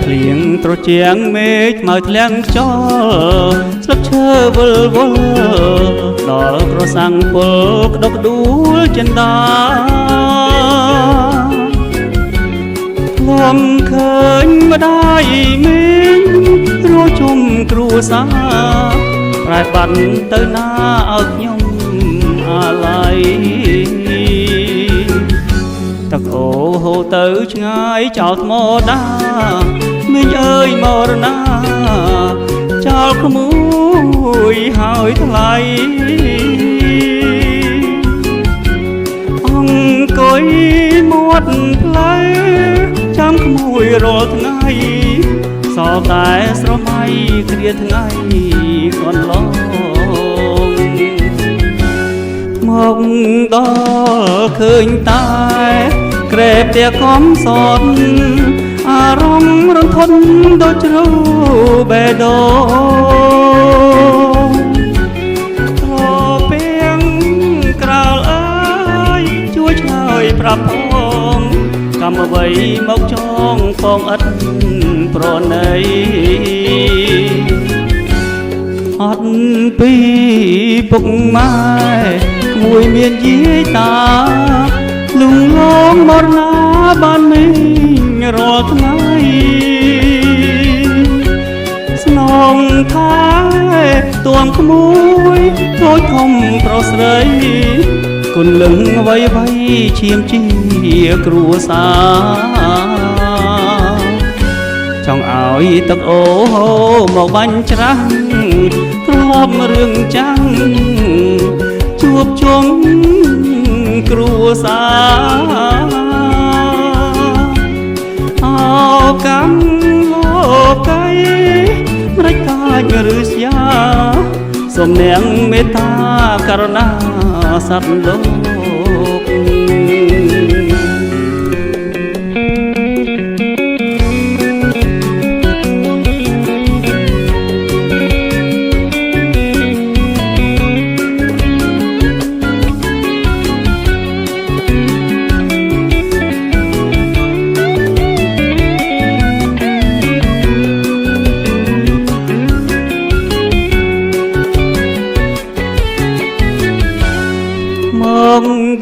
ភ្លៀងត្រជាងមេឃខ្មៅធ្លាំងខ្យល់ស្លឹកឈើវិលវល់ដល់ក្រសាំងពលក្តុកក្ដួលចិនដាធ្លំឃើញម្ដាយមីងរស់ជុំគ្រួសារប្រែបាត់ទៅណាឲ្យខ្ញុំអាឡ័យទឹកអូហូរទៅឆ្ងាយចោលថ្មដាមីងអើយមរណាចោលក្មួយហើយថ្លៃអង្គុយមាត់ផ្លូវចាំក្មួយរាល់ថ្ងៃសល់តែស្រមៃគ្រាថ្ងៃកន្លងមកដល់ឃើញតែក្រែផ្ទះកំសត់អារម្មណ៍រន្ធត់ដូចជ្រៅបេះដូងត្រពាំងក្រោលអើយជួយឆ្លើយប្រាប់ផងកម្មអ្វីមកចងពងឥតប្រណីអត់ពីពុកម៉ែក្មួយមានយាយតាលងលងមរណាបានមីងរាល់ថ្ងៃស្នងថាទួមក្មួយតូចធំប្រុសស្រីគុណលឹងអ្វីអ្វីឈាមជាគ្រួសារចង់ឲ្យទឹកអូហូរមកបាញ់ច្រាំងធ្លាប់រឿងចាំងជួបជុំគ្រួសារអោកម្មលោកីម្រេចកាចឬស្យាសូមនាងមេត្តាករុណាសត្វលោក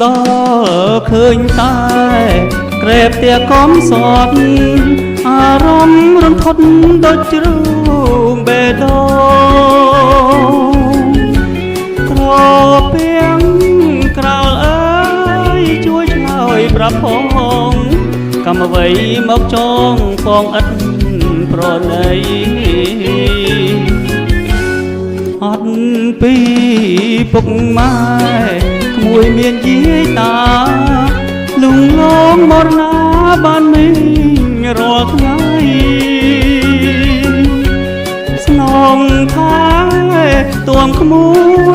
ដល់ឃើញតែក្រែផ្ទះកំសត់អារម្មណ៍រន្ធត់ដូចជ្រៅបេះដូងត្រពាំងក្រោលអើយជួយឆ្លើយប្រាប់ផងកម្មអ្វីមកចងពងឥតប្រណីអត់ពីពុកម៉ែក្មួយមានយាយតាលងលងមរណាបានមីងរាល់ថ្ងៃស្នងថាទួមក្មួ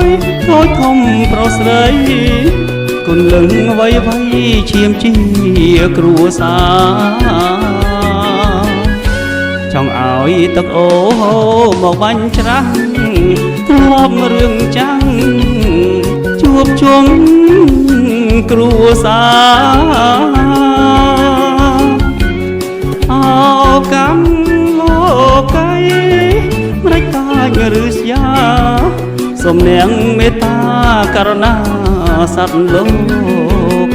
យតូចធំប្រុសស្រីគុណលឹងអ្វីអ្វីឈាមជាគ្រួសារចង់ឲ្យទឹកអូហូរមកបាញ់ច្រាំងធ្លាប់រឿងចាំងជួបជុំគ្រួសារអោកម្មលោកីម្រេចកាចឬស្យាសូមនាងមេត្តាករុណាសត្វលោក